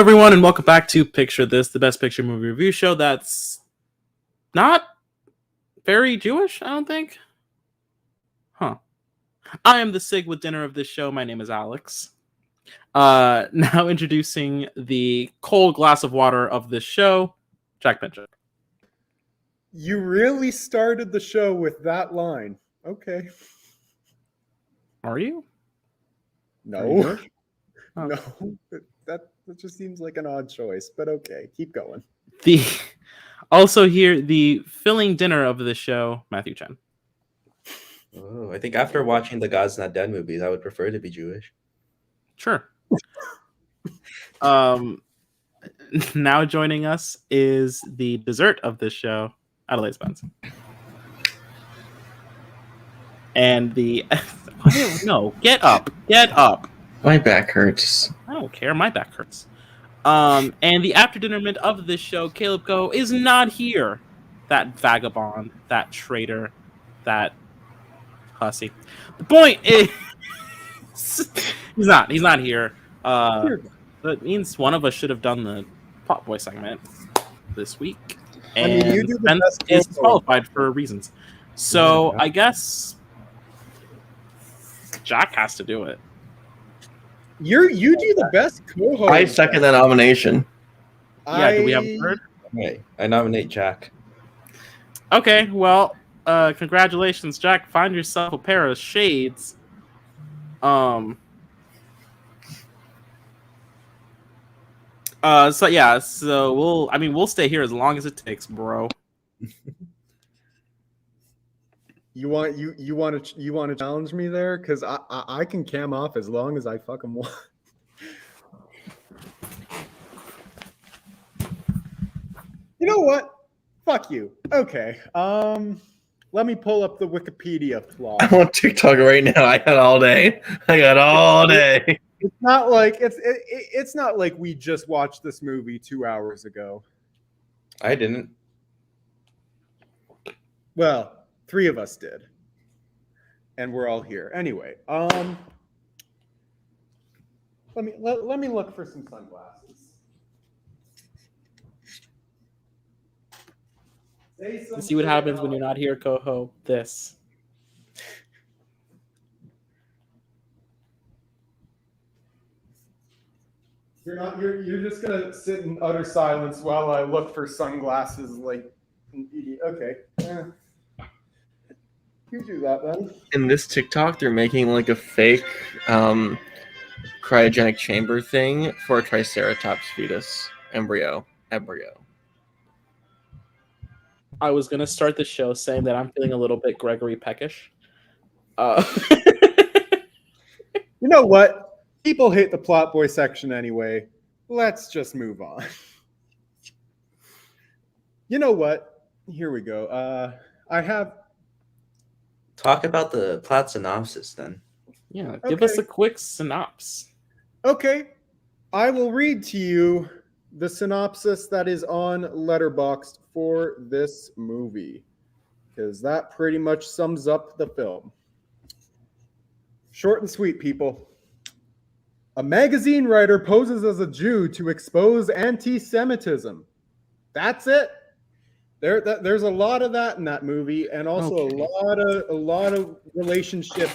everyone, and welcome back to Picture This, the best picture movie review show that's not very Jewish, I don't think. I am the Sig with dinner of this show. My name is Alex. Now introducing the cold glass of water of this show, Jack Pinchuk. You really started the show with that line. Okay. Are you? No. Oh. No. That just seems like an odd choice, but okay. Keep going. Also here, the filling dinner of the show, Matthew Chen. Oh, I think after watching the God's Not Dead movies, I would prefer to be Jewish. Sure. Now joining us is the dessert of this show, Adelaide Spence. And the... No, get up. Get up. My back hurts. I don't care. My back hurts. And the after dinner mint of this show, Caleb Go, is not here. That vagabond, that traitor, that hussy. The point is, he's not here. That means one of us should have done the Pop Boy segment this week, and I mean, you do the Spence best is co-host. qualified for reasons. So I guess Jack has to do it. You do the best co-host. I second the nomination. Yeah, do we have a third? Okay, I nominate Jack. Okay, well, congratulations, Jack. Find yourself a pair of shades. So we'll stay here as long as it takes, bro. You want to challenge me there? Because I can cam off as long as I fucking want. You know what? Fuck you. Okay. Let me pull up the Wikipedia plot. I'm on TikTok right now. I got all day. It's not like it's not like we just watched this movie 2 hours ago. I didn't. Well, 3 of us did. And we're all here. Anyway, let me look for some sunglasses. Let's see what happens when you're not here, Coho. This. You're just gonna sit in utter silence while I look for sunglasses like an idiot. Okay. You do that then. In this TikTok, they're making like a fake cryogenic chamber thing for a Triceratops fetus embryo. I was gonna start the show saying that I'm feeling a little bit Gregory Peckish. You know what? People hate the plot boy section anyway. Let's just move on. You know what? Here we go. I have. Talk about the plot synopsis then. Yeah, give us a quick synopsis. Okay. I will read to you the synopsis that is on Letterboxd for this movie, because that pretty much sums up the film. Short and sweet, people. A magazine writer poses as a Jew to expose anti-Semitism. That's it. There's a lot of that in that movie, and also a lot of relationship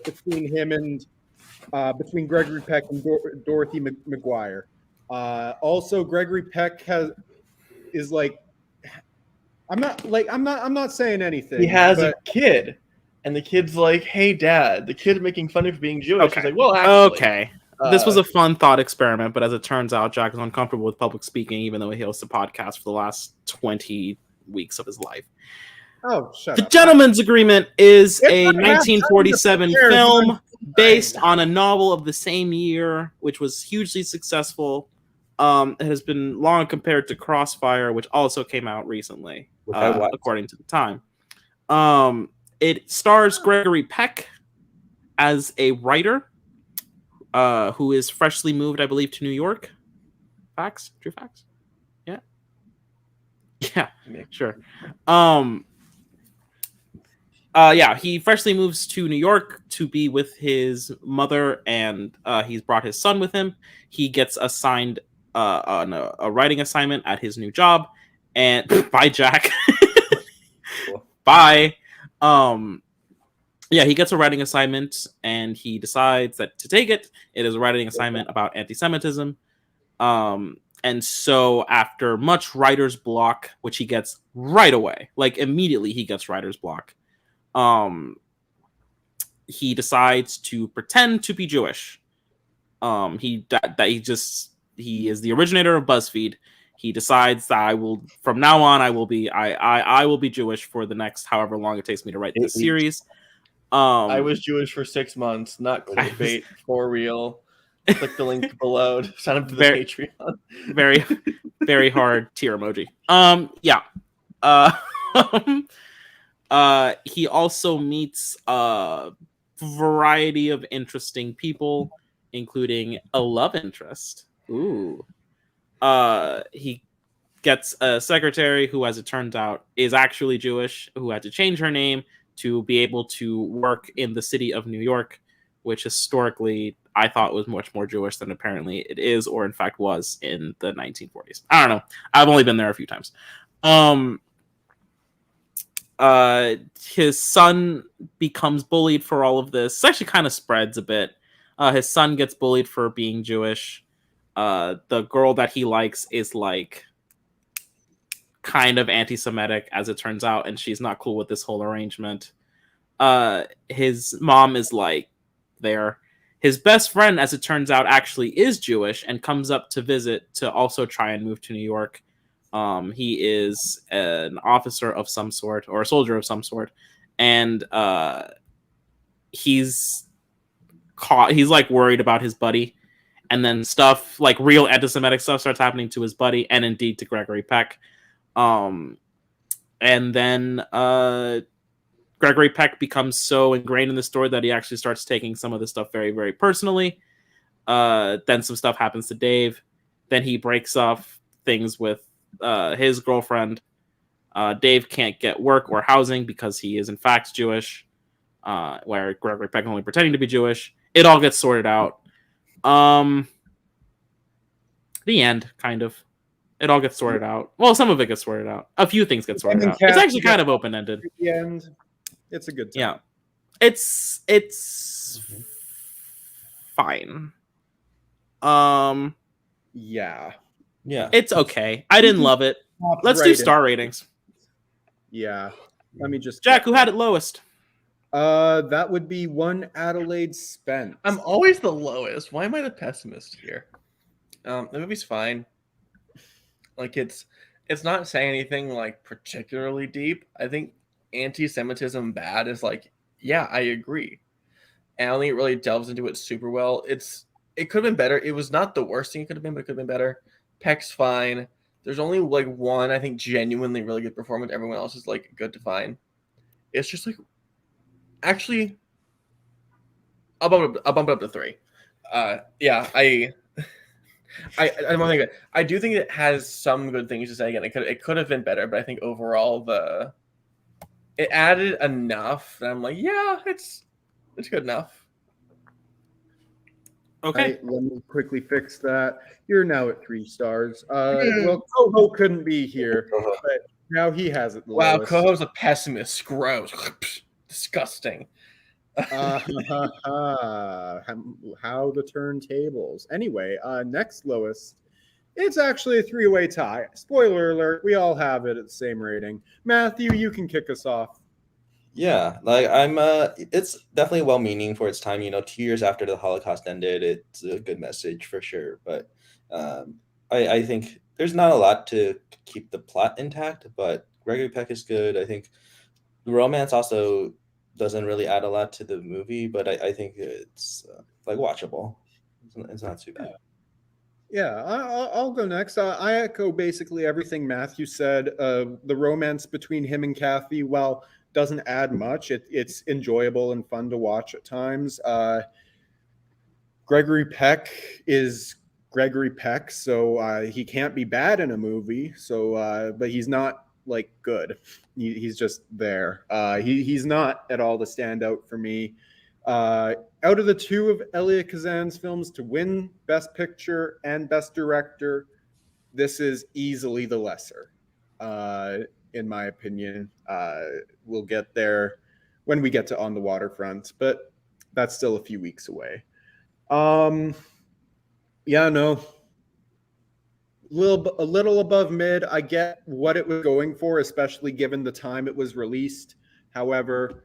between him and between Gregory Peck and Dorothy McGuire. Also, Gregory Peck is like, I'm not saying anything. He has a kid, and the kid's like, "Hey, Dad." The kid's making fun of him being Jewish. Okay. He's like, "Well, actually, okay." This was a fun thought experiment, but as it turns out, Jack is uncomfortable with public speaking, even though he hosts a podcast for the last 20 weeks of his life. Oh, shut The up. Gentleman's Agreement is a 1947 film based on a novel of the same year, which was hugely successful. It has been long compared to Crossfire, which also came out recently, according to the time. It stars Gregory Peck as a writer who is freshly moved, I believe, to New York. Facts? True facts? Yeah. Yeah, sure. He freshly moves to New York to be with his mother, and he's brought his son with him. He gets assigned a writing assignment at his new job, and bye Jack, Cool. bye. Yeah, he gets a writing assignment, and he decides that to take it. It is a writing assignment about anti-Semitism. And so after much writer's block, which he gets right away, like immediately he gets writer's block, he decides to pretend to be Jewish. He is the originator of BuzzFeed. He decides that from now on I will be Jewish for the next however long it takes me to write this series. I was Jewish for 6 months, not clickbait, for real. Click the link below to sign up to the Patreon. Very, very hard tear emoji. Yeah. He also meets a variety of interesting people, including a love interest. Ooh. He gets a secretary who, as it turns out, is actually Jewish, who had to change her name to be able to work in the city of New York, which historically I thought was much more Jewish than apparently it is, or in fact was in the 1940s. I don't know. I've only been there a few times. His son becomes bullied for all of this. It actually kind of spreads a bit. His son gets bullied for being Jewish. The girl that he likes is like kind of anti-Semitic, as it turns out, and she's not cool with this whole arrangement. His mom is like there. His best friend, as it turns out, actually is Jewish and comes up to visit to also try and move to New York. He is an officer of some sort, or a soldier of some sort, and he's like worried about his buddy, and then stuff like real anti-Semitic stuff starts happening to his buddy, and indeed to Gregory Peck. And then Gregory Peck becomes so ingrained in the story that he actually starts taking some of the stuff very, very personally. Then some stuff happens to Dave. Then he breaks off things with his girlfriend. Dave can't get work or housing because he is in fact Jewish, where Gregory Peck only pretending to be Jewish. It all gets sorted out. The end, kind of. It all gets sorted out. Well, some of it gets sorted out. A few things get sorted out. It's actually kind of open-ended. At the end, it's a good time. Yeah. It's fine. Yeah. It's okay. I didn't love it. Let's do star ratings. Yeah. Let me just Jack, who had it lowest? That would be one Adelaide Spence. I'm always the lowest. Why am I the pessimist here? The movie's fine. Like it's not saying anything like particularly deep. I think anti-Semitism bad is like, yeah, I agree. And I don't think it really delves into it super well. It could have been better. It was not the worst thing it could have been, but it could have been better. Peck's fine. There's only like one, I think, genuinely really good performance. Everyone else is like good to fine. It's just like, actually, I'll bump it up to 3. Yeah, I don't think that. I do think it has some good things to say. Again, it could have been better, but I think overall it added enough that I'm like, yeah, it's good enough. Okay. Let me quickly fix that. You're now at 3 stars. Well, Coho couldn't be here, but now he has it. Wow, Coho's a pessimist. Gross. Disgusting. How the turntables. Anyway, next lowest. It's actually a 3-way tie. Spoiler alert, we all have it at the same rating. Matthew, you can kick us off. Yeah, like it's definitely well-meaning for its time. 2 years after the Holocaust ended, it's a good message for sure. But I think there's not a lot to keep the plot intact, but Gregory Peck is good. I think the romance also doesn't really add a lot to the movie, but I think it's like watchable. It's not too bad. Yeah, I'll go next. I echo basically everything Matthew said. The romance between him and Kathy, while doesn't add much, it's enjoyable and fun to watch at times. Gregory Peck is Gregory Peck, so he can't be bad in a movie. So, but he's not like good. He's just there. He's not at all the standout for me. Out of the two of Elia Kazan's films to win Best Picture and Best Director, this is easily the lesser, in my opinion. We'll get there when we get to On the Waterfront, but that's still a few weeks away. Yeah, no. A little above mid. I get what it was going for, especially given the time it was released. However,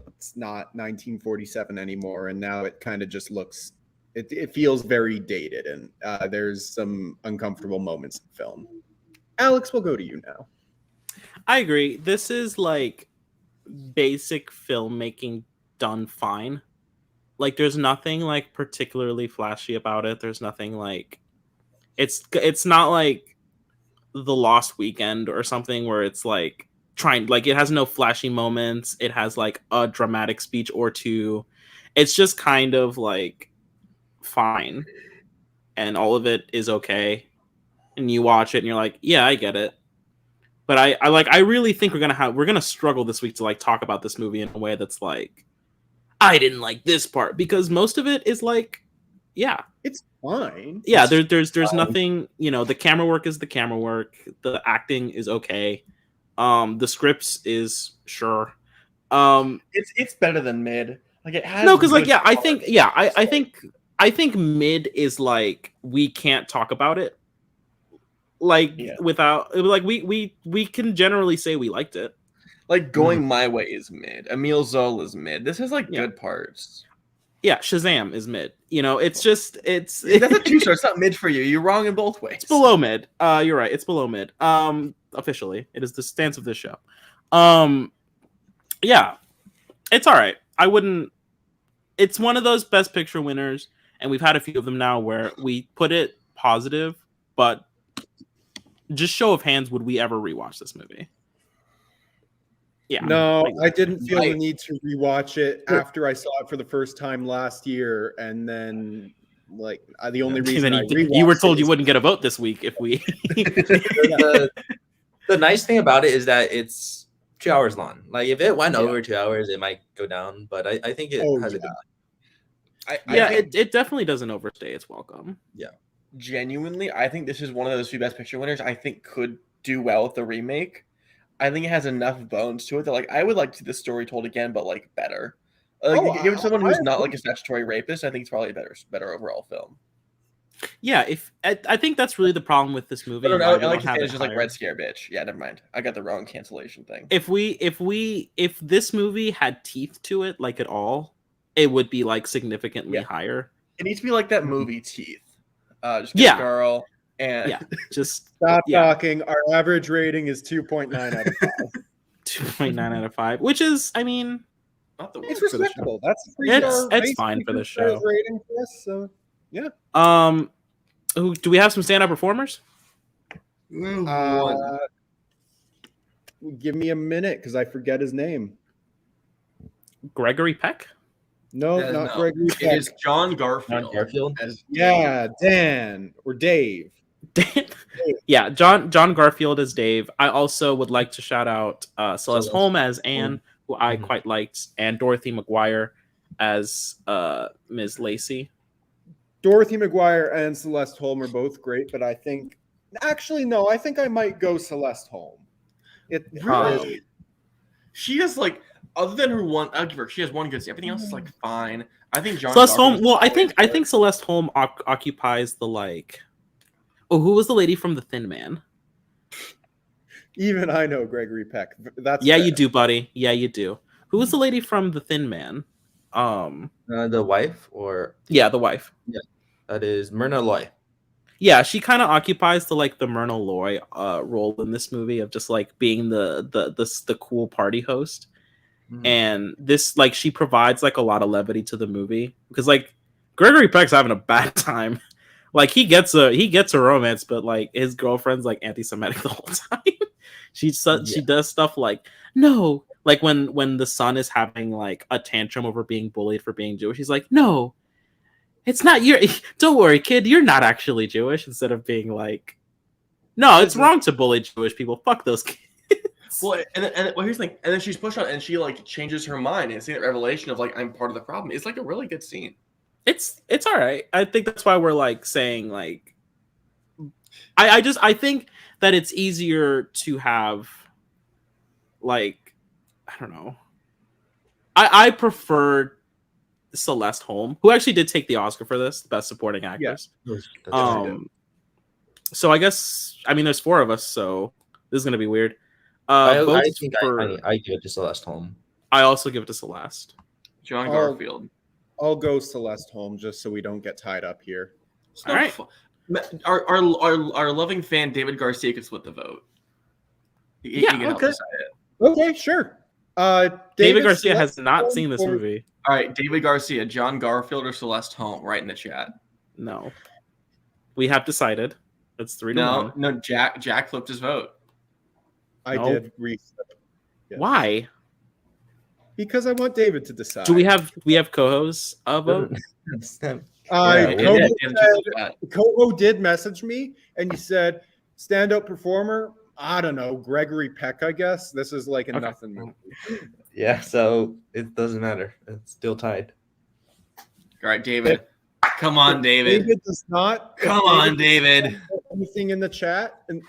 it's not 1947 anymore, and now it kind of just looks, it feels very dated, and there's some uncomfortable moments in film. Alex, we'll go to you now. I agree. This is like basic filmmaking done fine. Like, there's nothing like particularly flashy about it. There's nothing like, it's not like The Lost Weekend or something where it's like trying, like, it has no flashy moments. It has like a dramatic speech or two. It's just kind of like fine, and all of it is okay. And you watch it and you're like, yeah, I get it. But I really think we're gonna struggle this week to like talk about this movie in a way that's like, I didn't like this part, because most of it is like, yeah, it's fine. Yeah, there's nothing, you know, the camera work is the camera work, the acting is okay, the scripts is sure, it's better than mid. Like, it has no, because like, yeah, I think mid is like, we can't talk about it like without, like, we can generally say we liked it. Like, Going My Way is mid. Emile Zola is mid. This has like good parts. Yeah, Shazam is mid. You know, it's just that's a 2-star. It's not mid for you. You're wrong in both ways. It's below mid. You're right. It's below mid. Officially, it is the stance of this show. Yeah, it's all right. I wouldn't. It's one of those Best Picture winners, and we've had a few of them now where we put it positive, but just show of hands, would we ever rewatch this movie? Yeah. No, I didn't feel the need to rewatch it after I saw it for the first time last year, and then like the only reason you were told you wouldn't get a vote this week if we. The nice thing about it is that it's 2 hours long. Like, if it went over 2 hours, it might go down, but I think it has a good. It definitely doesn't overstay its welcome. Yeah, genuinely, I think this is one of those few Best Picture winners I think could do well with the remake. I think it has enough bones to it that, like, I would like to see the story told again, but like better. Like, give it to someone who's not like a statutory rapist. I think it's probably a better overall film. Yeah, if I think that's really the problem with this movie. I like to say it's just like Red Scare bitch. Yeah, never mind. I got the wrong cancellation thing. If this movie had teeth to it, like at all, it would be like significantly higher. It needs to be like that movie Teeth. Just get a girl. And just stop talking. Our average rating is 2.9 out of 5. 2.9 out of 5, which is, I mean, not the it's respectable. That's it's fine for the show. Rating for us, so yeah. Do we have some stand-up performers? Give me a minute because I forget his name. Gregory Peck? No, not Gregory Peck. It is John Garfield. John Garfield? Dan or Dave. Yeah, John Garfield as Dave. I also would like to shout out Celeste Holm as Anne, who I quite liked, and Dorothy McGuire as Ms. Lacey. Dorothy McGuire and Celeste Holm are both great, but I think I might go Celeste Holm. It really, she is like, other than her one, I'll give her. She has one good scene. Everything else is like fine. I think Celeste Holm. Well, I think Celeste Holm occupies the like. Oh, who was the lady from The Thin Man? Even I know Gregory Peck. That's fair. You do, buddy. Yeah, you do. Who was the lady from The Thin Man? The wife, or the wife. Yeah, that is Myrna Loy. Yeah, she kind of occupies the Myrna Loy role in this movie of just like being the cool party host. And this, like, she provides like a lot of levity to the movie because like Gregory Peck's having a bad time. Like, he gets a romance, but like his girlfriend's like anti-Semitic the whole time. She does stuff like, no, like when the son is having like a tantrum over being bullied for being Jewish, he's like, no, it's not your. Don't worry, kid, you're not actually Jewish. Instead of being like, no, it's wrong to bully Jewish people. Fuck those kids. Well, and well, here's the thing, and then she's pushed on, and she like changes her mind and seeing that revelation of like I'm part of the problem. It's like a really good scene. It's all right. I think that's why we're like saying like I think that it's easier to have like I don't know. I prefer Celeste Holm, who actually did take the Oscar for this, Best Supporting Actress. So I guess there's 4 of us, so this is gonna be weird. I think I give it to Celeste Holm. I also give it to Celeste. John Garfield. I'll go Celeste Holm just so we don't get tied up here. All right. Our loving fan David Garcia could split the vote. He can help okay. decide it. Okay, sure. David Garcia has not seen this movie. All right, David Garcia, John Garfield, or Celeste Holm? Right in the chat. No, we have decided. It's 3-1. No. Jack flipped his vote. I did reset. Yeah. Why? Because I want David to decide. Do we have co-hosts vote? Coho did message me, and he said, "Standout performer." I don't know, Gregory Peck. I guess this is like a nothing movie. Yeah, so it doesn't matter. It's still tied. All right, David. Come on, David. David does not. Come on, David. Anything in the chat and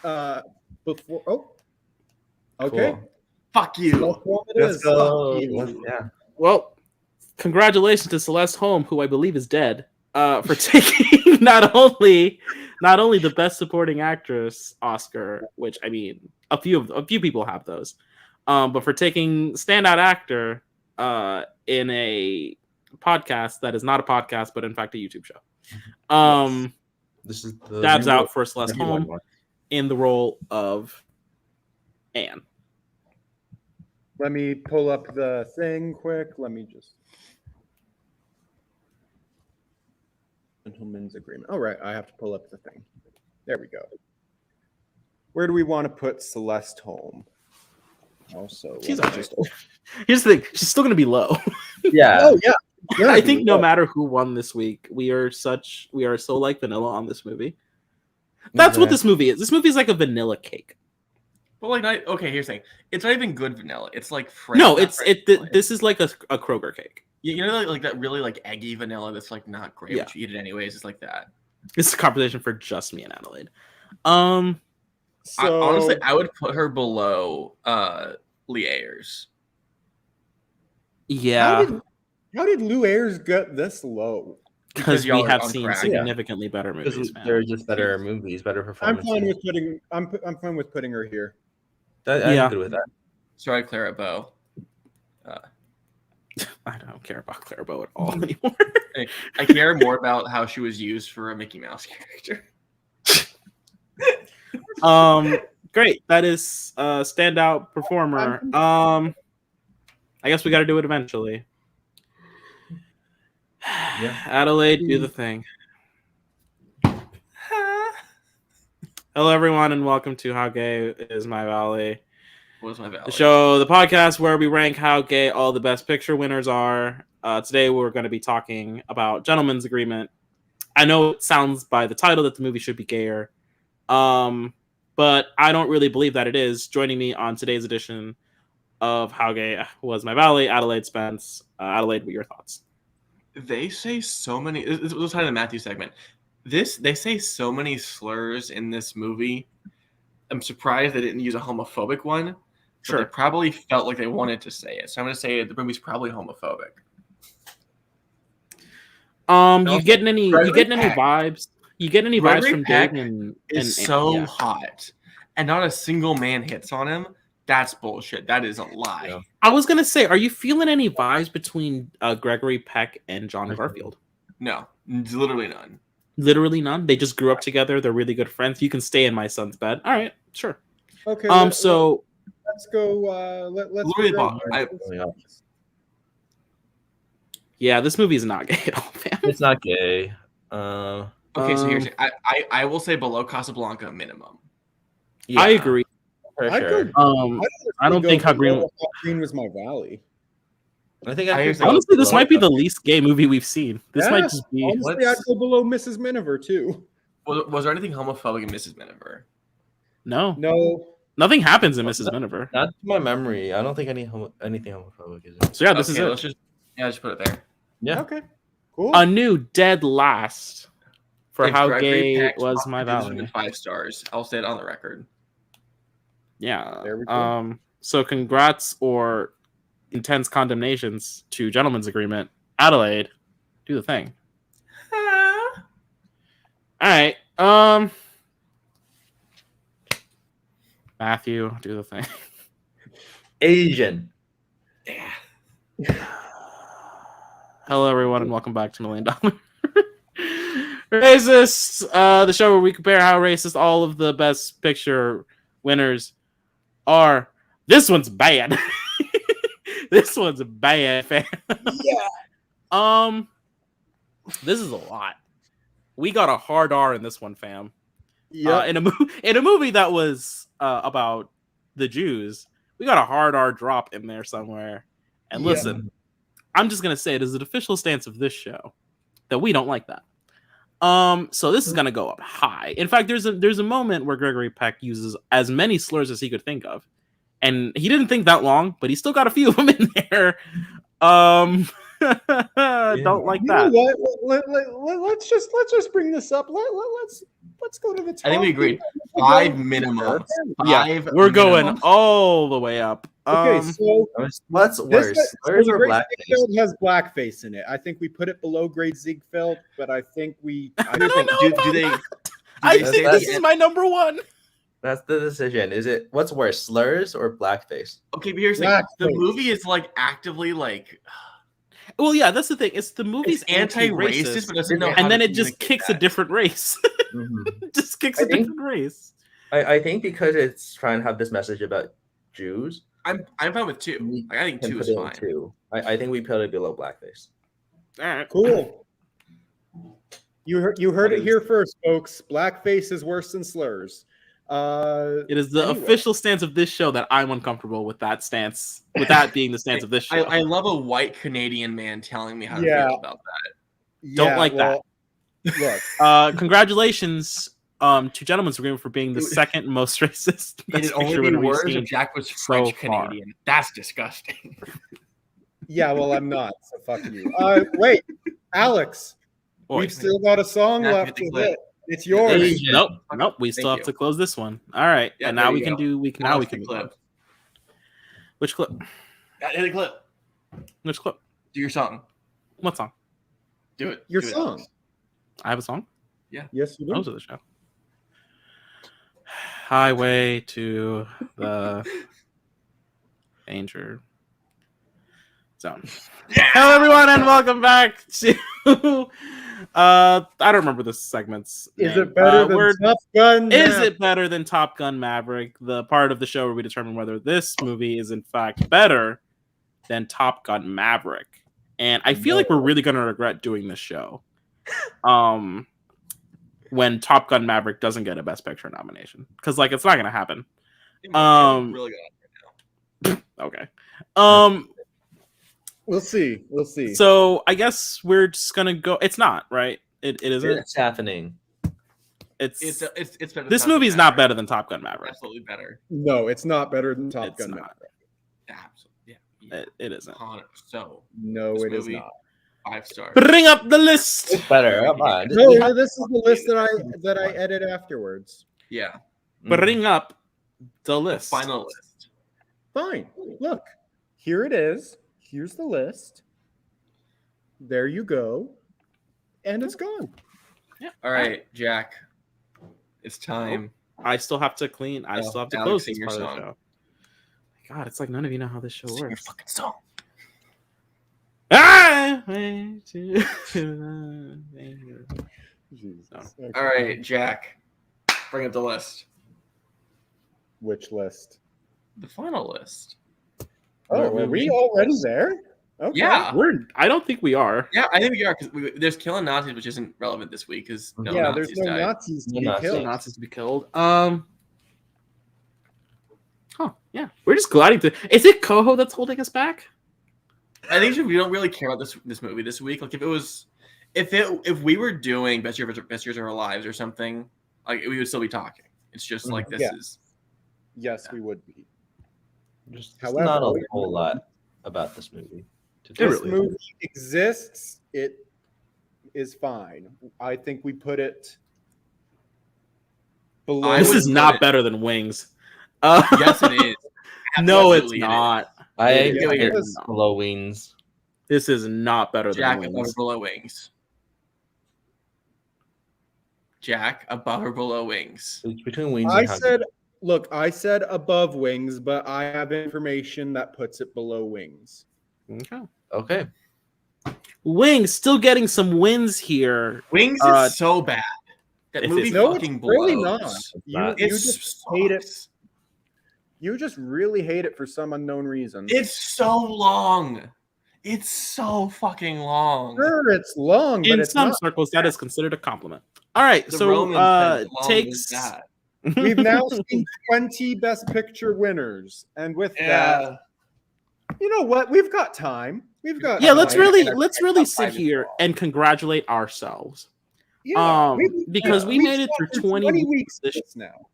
before? Oh, okay. Cool. Fuck you. Let's go. Yeah. Well, congratulations to Celeste Holm, who I believe is dead, for taking not only the Best Supporting Actress Oscar, which a few people have those, but for taking Standout Actor in a podcast that is not a podcast, but in fact a YouTube show. This is the dabs out for Celeste Holm in the role of Anne. Let me pull up the thing quick. Let me just. Gentleman's agreement. All right, I have to pull up the thing. There we go. Where do we want to put Celeste Holm? Also, here's the thing. She's still going to be low. Yeah. Oh yeah. Yeah, I think no matter who won this week, we are so like vanilla on this movie. That's what this movie is. This movie is like a vanilla cake. But here's the thing. It's not even good vanilla. It's like fresh. No, this is like a Kroger cake. You know, like that really like eggy vanilla that's like not great, Yeah. but you eat it anyways. It's like that. This is a competition for just me and Adelaide. Honestly, I would put her below Lee Ayers. Yeah. How did Lou Ayres get this low? Because we y'all are have on seen track. significantly better movies. Man. They're just better movies, better I'm performances. fine with putting her here. I'm good with that. Sorry, Clara Bow. I don't care about Clara Bow at all anymore. I care more about how she was used for a Mickey Mouse character. Great. That is standout performer. I guess we got to do it eventually. Yeah. Adelaide, do the thing. Hello, everyone, and welcome to How Gay Is My Valley? What's my valley? The show, the podcast where we rank how gay all the Best Picture winners are. Today, we're going to be talking about Gentleman's Agreement. I know it sounds by the title that the movie should be gayer, but I don't really believe that it is. Joining me on today's edition of How Gay Was My Valley, Adelaide Spence. Adelaide, what are your thoughts? They say so many. This was kind of the Matthew segment. They say so many slurs in this movie. I'm surprised they didn't use a homophobic one. Sure. They probably felt like they wanted to say it. So I'm going to say the movie's probably homophobic. You getting any vibes? You getting any vibes from Peck Dave and so hot, and not a single man hits on him. That's bullshit. That is a lie. Yeah. I was gonna say, are you feeling any vibes between Gregory Peck and John Garfield? No, literally none. Literally none. They just grew up together. They're really good friends. You can stay in my son's bed. All right, sure. Okay. So let's go. Let's. Literally go yeah, this movie is not gay at all, fam. It's not gay. Okay, so here's I will say below Casablanca minimum. Yeah. I agree. For I'd sure. go- I don't think How Green Was My Valley. I think honestly, this might be the least gay movie we've seen. This might just be. Honestly, I'd go below Mrs. Miniver too. Was there anything homophobic in Mrs. Miniver? No. No. Nothing happens in Mrs. Miniver. Not to my memory. I don't think anything homophobic is it. So yeah, this is it. Let's just put it there. Yeah. Okay. Cool. A new dead last for If how Gregory gay Peck was talked my to this valley. with 5 stars. I'll say it on the record. Yeah. There we go. So congrats or intense condemnations to Gentleman's Agreement. Adelaide, do the thing. All right. Matthew, do the thing. Asian. Hello, everyone, and welcome back to $1 Million Racist, the show where we compare how racist all of the Best Picture winners are. This one's bad. This one's a bad, fam. Yeah. This is a lot. We got a hard R in this one, fam. Yeah. In a movie that was about the Jews, we got a hard R drop in there somewhere. And Yeah. listen, I'm just gonna say it is an official stance of this show that we don't like that. So this is gonna go up high. In fact, there's a moment where Gregory Peck uses as many slurs as he could think of, and he didn't think that long, but he still got a few of them in there. Don't like You know that. what? Let's just bring this up. Let's go to the top. I think we agreed. 5 minimum. Yeah, 5 we're going minimum. all the way up. Okay, so What's worse? Slurs or Great blackface? Ziegfeld has blackface in it. I think we put it below Great Ziegfeld, but I think we. I don't know Do about they? that. do I they think say this the- is my number one. That's the decision. Is it what's worse, slurs or blackface? Okay, but here's the thing. The Blackface. movie is like actively like Well, yeah, that's the thing. It's the movie's it's anti-racist, anti-racist, but doesn't know. how and then to it just communicate kicks a that. different race. Mhm. Just kicks I a think- different race. I think because it's trying to have this message about Jews. I'm fine with 2. we Like, I think can 2 put is it in fine. 2. I think we put it below blackface. All right, Cool. You heard it here first, folks. Blackface is worse than slurs. It is the Anyway. official stance of this show that I'm uncomfortable with that stance. With that being the stance of this show. I love a white Canadian man telling me how to Yeah. feel about that. Don't like that. Look, Congratulations to Gentleman's Agreement for being the second most racist. It'd Best only Picture be winner we've worse seen if Jack was so French far. Canadian. That's disgusting. yeah, well, I'm not, so fuck you. Wait, Alex, Boy, we've still got a song Matthew, left hit the to clip. hit. It's yours. Asian. Nope. We still Thank have you. to close this one. All right, Yeah, and there now you we can go. do. Now we Watch can the clip. Which clip? Yeah, hit the clip. Which clip? Do your song. What song? Do it. Your Do it, song. Alex. I have a song. Yes, you Those do. are the show. Highway to the danger zone. Hello, everyone, and welcome back to. I don't remember the segment's. Is name. it better than Top Gun? Is Maverick? it better than Top Gun Maverick? The part of the show where we determine whether this movie is in fact better than Top Gun Maverick. And I feel like we're really gonna regret doing this show. When Top Gun Maverick doesn't get a Best Picture nomination. Because like it's not gonna happen. Really good. Okay. We'll see. We'll see. So I guess we're just gonna go. It's not, right? It isn't. It's happening. It's It's better. than this Top Gun movie's not Maverick. better than Top Gun Maverick. Absolutely better. No, it's not better than Top It's Gun. not. Maverick. Absolutely. Yeah. It isn't. So No, This it is movie- not. 5 stars. Bring up the list. It's better. Come on. No, this is the list that I edit afterwards. Yeah. Bring up the The list. final list. Fine. Look, here it is. Here's the list. There you go. And it's gone. All right, Jack. It's time. I still have to clean. I Oh, still have to Alex, close sing this your part of the song. show. God, it's like none of you know how this show Sing your works. fucking song. Ah! Way to the danger. Jesus. No. All right, Jack. Bring up the list. Which list? The final list. Oh, are we already there? Okay. Yeah. I don't think we are. Yeah, I think we are because there's killing Nazis, which isn't relevant this week because no Yeah, Nazis there's no died. Nazis to No be Nazis. Still killed. Nazis to be killed. Yeah. We're just gliding to. Is it Coho that's holding us back? I think we don't really care about this movie this week. Like if we were doing best years of our lives or something, like we would still be talking. It's just like this Yeah. is yes, we would be. Just However, not a whole lot about this movie. This really movie exists. It is fine. I think we put it below. This would is put not it- better than Wings. Yes, it is. No, it's Absolutely it not. I It is. agree Yeah, with below Wings. This is not better Jack than above or Wings. below Wings. Jack above or below Wings. It's between Wings I and Hunger. said, look, I said above Wings, but I have information that puts it below Wings. Okay. Okay. Wings still getting some wins here. Wings Uh, is so bad. That if movie it's- No, fucking it's really blows. not. You, not. you It just hate it. sucks. You just really hate it for some unknown reason. It's so long. It's so fucking long. Sure, it's long, but In it's some not. circles, that is considered a compliment. All right, The so Romans said long takes. is bad. We've now seen 20 Best Picture winners, and with that, you know what? We've got time. We've got Yeah, let's time. really and let's our really top sit five is here wrong. and congratulate ourselves. Yeah, because we we've made it through gotten 20 weeks this- this now.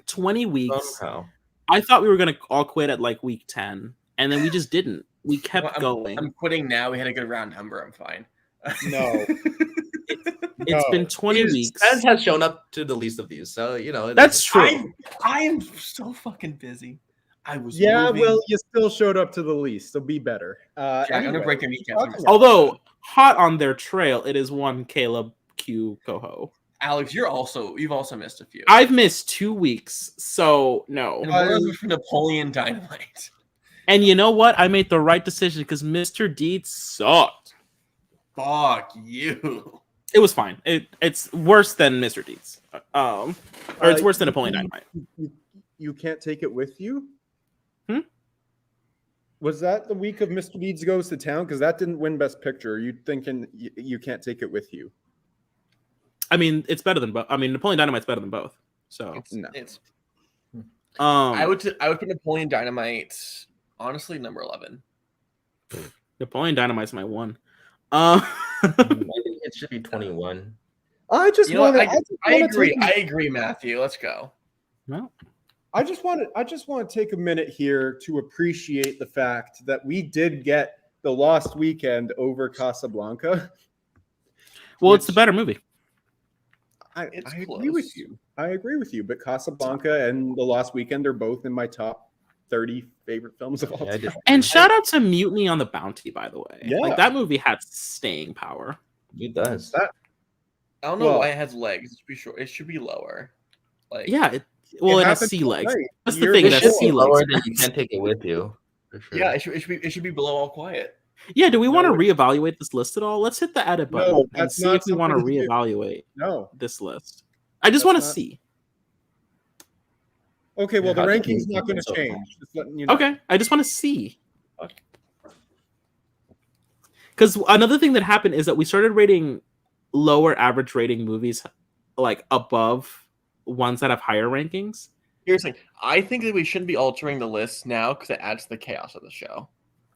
20 weeks. Somehow. I thought we were gonna all quit at like week 10, and then we just didn't. We kept Well, going. I'm quitting now. We had a good round number. I'm fine. No. It's No. been 20 weeks. Spence has shown up to the least of these, so you know That's true. I am so fucking busy. I was Yeah, moving. well, you still showed up to the least, so be better. Jack, I'm gonna break your kneecaps. talking about- Although hot on their trail, it is one Caleb Q Coho. Alex, you've also missed a few. I've missed 2 weeks, so no. and one of them was for Napoleon Dynamite. And you know what? I made the right decision because Mr. Deeds sucked. Fuck you. It was fine. It's worse than Mr. Deeds. Or it's worse than Napoleon Dynamite. You can't take it with you? Hmm? Was that the week of Mr. Deeds Goes to Town? Because that didn't win Best Picture. Are you thinking you can't take it with you? I mean, it's better than both. I mean, Napoleon Dynamite's better than both. So, No. It's I I would put Napoleon Dynamite honestly number 11. Napoleon Dynamite's my one. I think it should be 21. I just You know what? want I agree. I agree, Matthew. Let's go. Well, I just want to take a minute here to appreciate the fact that we did get The Lost Weekend over Casablanca. it's the better movie. It's I agree close. with you. I agree with you. But Casablanca and The Lost Weekend are both in my top 30 favorite films of all Yeah, I time. just, And shout out to Mutiny on the Bounty, by the way. Yeah. Like that movie had staying power. it does. I don't know Well- why it has legs. It should be short. It should be lower. Like Yeah, it has happens sea legs. tonight. That's the You're- thing. it It has should sea Lower legs. than you can't take it with you. For sure. yeah, it should be below All Quiet. Yeah, do we want to No, reevaluate this list at all? Let's hit the edit button No, and that's see not if we want to something to do. reevaluate No. this list. I just That's want to not- see. Okay, well, Yeah, the how can ranking's you not going to so change. far? Just letting you know. Okay, I just want to see. Okay. Because another thing that happened is that we started rating lower average rating movies like above ones that have higher rankings. Here's the thing. I think that we shouldn't be altering the list now because it adds to the chaos of the show.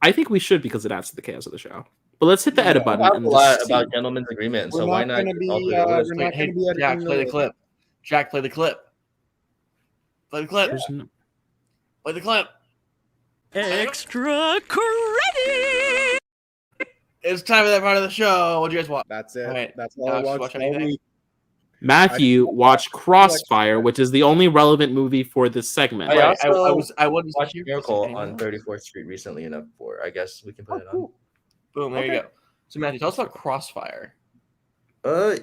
I think we should because it adds to the chaos of the show. But let's hit the edit We button talked and a lot just see. about gentlemen's agreement, so We're why not not gonna be, alter the we're list? not Hey, gonna be Jack, editing play the the- clip. Jack, play the clip. Play the clip. There's no- Play the clip. Extra credit! It's time for that part of the show. What do you guys want? That's it. All right. That's all Now, I just watched watch all anything? week. Matthew watched Crossfire, which is the only relevant movie for this segment. I Right, also I wasn't Watched here. Miracle on 34th Street recently enough for. I guess we can put it on. Boom, there you Okay. go. So Matthew, tell us about Crossfire.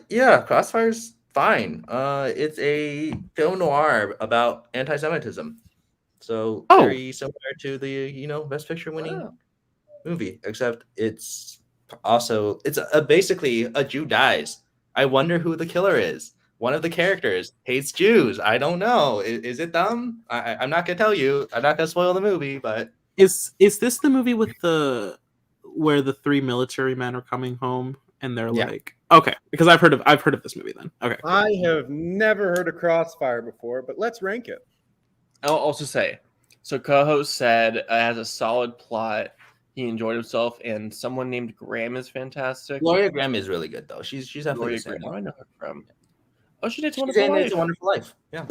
Yeah, Crossfire's fine. It's a film noir about anti-Semitism. So Oh. very similar to the Best Picture winning Wow. movie, except it's basically a Jew dies. I wonder who the killer is. One of the characters hates Jews. I don't know. Is it dumb? I'm not gonna tell you. I'm not gonna spoil the movie, but Is this the movie with where the 3 military men are coming home and they're Yeah. like, okay, because I've heard of this movie then. Okay. I have never heard of Crossfire before, but let's rank it. I'll also say, so co-host said it has a solid plot. He enjoyed himself, and someone named Graham is fantastic. Gloria Graham is really good though. She's definitely Gloria the same. Graham. I know her from. Oh, she did She's Wonderful in Life. It's a Wonderful Life. Yeah.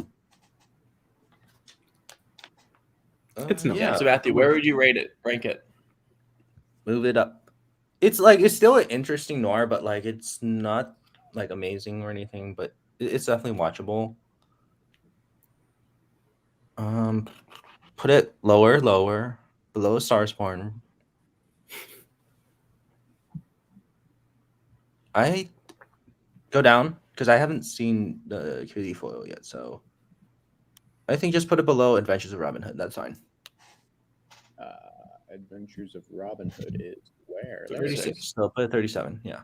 It's no- Yeah. So Matthew, where would you rate it? Rank it. Move it up. It's still an interesting noir, but like it's not like amazing or anything, but it's definitely watchable. Put it lower, below A Star Is Born. I go down because I haven't seen the Cutie Foil yet, so I think just put it below Adventures of Robin Hood. That's fine. Adventures of Robin Hood is where? There it is. 36. So put it 37. Yeah.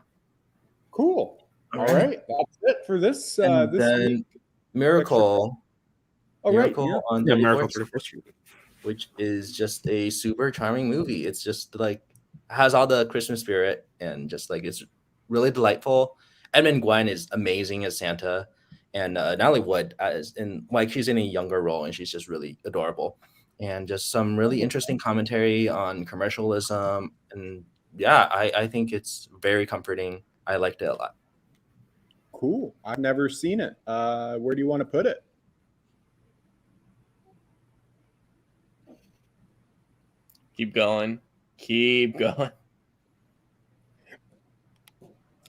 Cool. All right, that's it for this And this then week. Miracle. All right, Miracle on Yeah, 34th Miracle Street, 34th Street. which is just a super charming movie. It's just like has all the Christmas spirit and just like it's really delightful. Edmund Gwen is amazing as Santa, and Natalie Wood as in like she's in a younger role and she's just really adorable, and just some really interesting commentary on commercialism. And yeah, I think it's very comforting. I liked it a lot. Cool. I've never seen it. Where do you want to put it? Keep going. Keep going.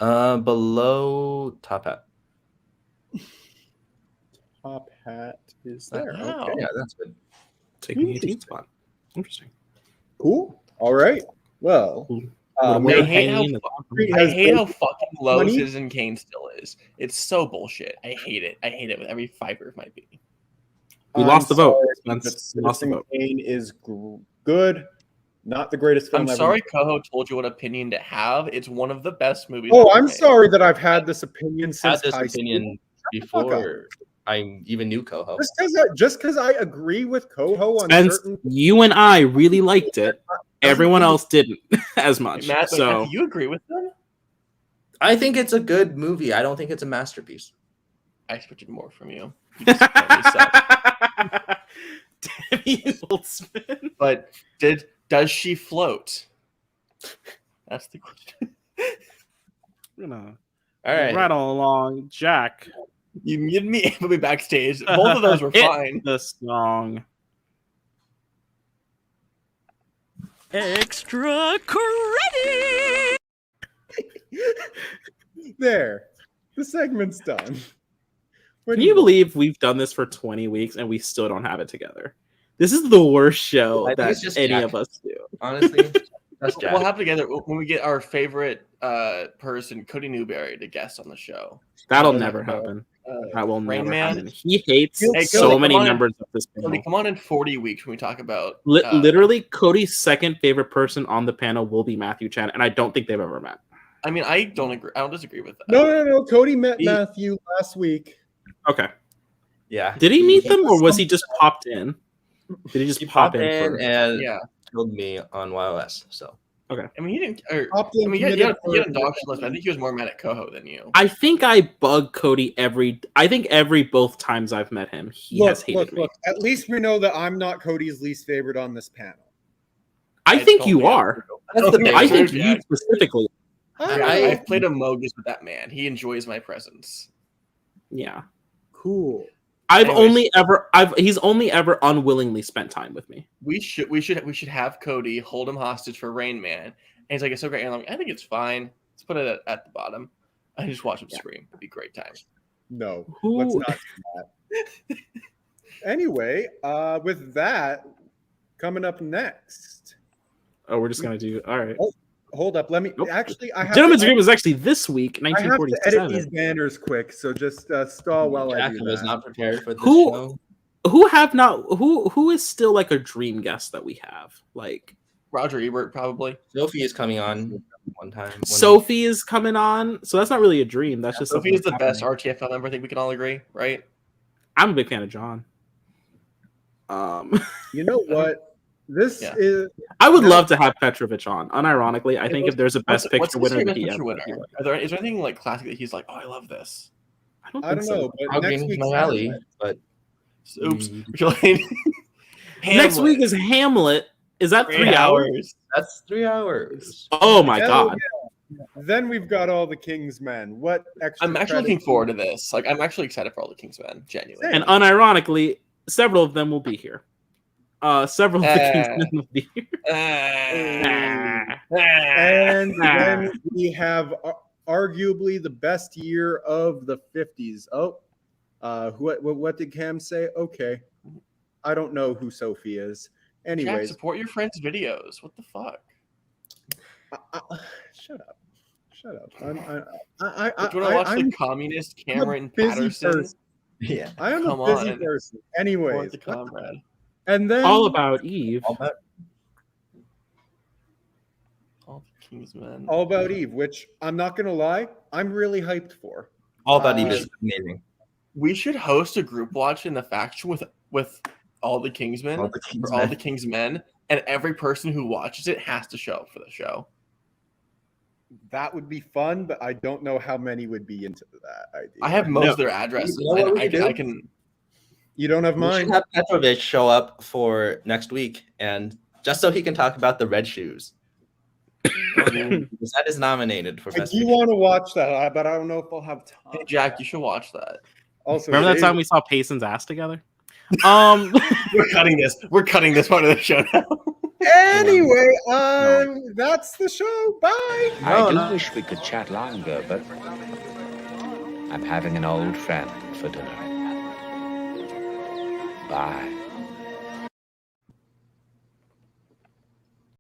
Below Top Hat. Top Hat is there. Wow. Okay. Yeah, that's good. Taking the 18th spot. Interesting. Cool. All right. Well, Little I weird hate how hanging in the Street I has hate how been fucking low money. Citizen Kane still is. It's so bullshit. I hate it. I hate it with every fiber of my being. We I'm lost the vote. sorry, Spence. but We lost the Citizen vote. Kane is good. Not the greatest film I'm ever. sorry, Coho told you what opinion to have. It's one of the best movies. Oh, ever I'm made. sorry that I've had this opinion Had since this high opinion fuck up. before I even knew Coho. school. Just because I agree with Coho on Spence, certain. you and I really liked it. Everyone else didn't as much. Matt, wait, So Matt, do you agree with them? I think it's a good movie. I don't think it's a masterpiece. I expected more from you. You just apparently suck. Damn you, Goldsmith. But does she float? That's the question. We're gonna All right. rattle along. Jack, You muted me and put me backstage. Both of those were hit fine. the song. Extra credit! There, the segment's done. Can you believe we've done this for 20 weeks and we still don't have it together? This is the worst show I think that it's just any Jack. of us do. Honestly, that's Jack. We'll have together when we get our favorite person, Cody Newberry, to guest on the show. That'll Yeah, never no. happen. That will Rain never Man? happen. He hates Hey, so Cody, many come on in. members of this panel. Cody, come on in 40 weeks when we talk about Literally, Cody's second favorite person on the panel will be Matthew Chan, and I don't think they've ever met. I mean, I don't agree. I don't disagree with that. No. Cody met He- Matthew last week. Okay. Yeah. Did he meet them, or was he just popped in? Did he just He pop popped in for? and Yeah, killed me on YOS. So I mean, he didn't. Or, Popped I in, mean, he had committed a for- dog list. I think he was more mad at Coho than you. I think I bug Cody every both times I've met him. He has hated me. Look. At least we know that I'm not Cody's least favorite on this panel. I think you totally are. that's the I big think Yeah. you specifically. I've played Among Us with that man. He enjoys my presence. Yeah. Cool. He's Anyways. only ever unwillingly spent time with me. We should have Cody hold him hostage for Rain Man. And he's like, it's so great. And I'm like, I think it's fine. Let's put it at the bottom. I just watch him scream. It'd be a great time. No, Who- let's not do that. Anyway, with that, coming up next. Oh, we're just gonna do all right. Hold up. Let me Nope. actually. I have Gentleman's to, Agreement was actually this week, I have to edit 1947. these banners quick, so just stall while I Jack do was that. not prepared for this Who- show. Who is still like a dream guest that we have? Like Roger Ebert, probably. Sophie is coming on one time. one Sophie is coming on, so that's not really a dream. That's just Sophie is the something best happening. RTFL member. I think we can all agree, right? I'm a big fan of John. You know what? This Yeah. is I would No. love to have Petrovich on. Unironically, I think if there's a best What's picture this winner, year's that he Best Picture ever- winner? Is there anything like classic that he's like, oh, I love this? I don't I think don't know, so. but How next green is week's my alley? Hamlet. But Oops. Mm. Next week is Hamlet. Is that 3 hours? that's 3 hours. Oh my Hell god! Then we've got all the King's Men. What extra? I'm actually credit looking do forward to you- this. Like, I'm actually excited for all the Kingsmen. Genuinely. And unironically, several of them will be here. several of the Kingsmen of the year. And then we have arguably the best year of the 50s. Oh, what did Cam say? Okay. I don't know who Sophie is. Anyways. Jack, support your friends' videos. What the fuck? Shut up. Shut up. Do you want to watch the communist Cameron Patterson? Yeah. I am Come a busy on. person. Support Anyways. the comrade. And then All About Eve. All About, All the Kingsmen. All About Eve, which I'm not gonna lie, I'm really hyped for. All About Eve is amazing. We should host a group watch in the faction with all the Kingsmen, All the or all the Kingsmen, and every person who watches it has to show up for the show. That would be fun, but I don't know how many would be into that idea. I have most of their addresses. You know what And we I do? can. You don't have We mine. should have Petrovich show up for next week, and just so he can talk about the red shoes. Because that is nominated for I best. do picture. want to watch that, but I don't know if I'll have time. Hey, Jack, you should watch that. Also, Remember that Dave- time we saw Payson's ass together? We're cutting this. We're cutting this part of the show now. Anyway, that's the show. Bye. No, I do no. wish we could chat longer, but I'm having an old friend for dinner. Bye.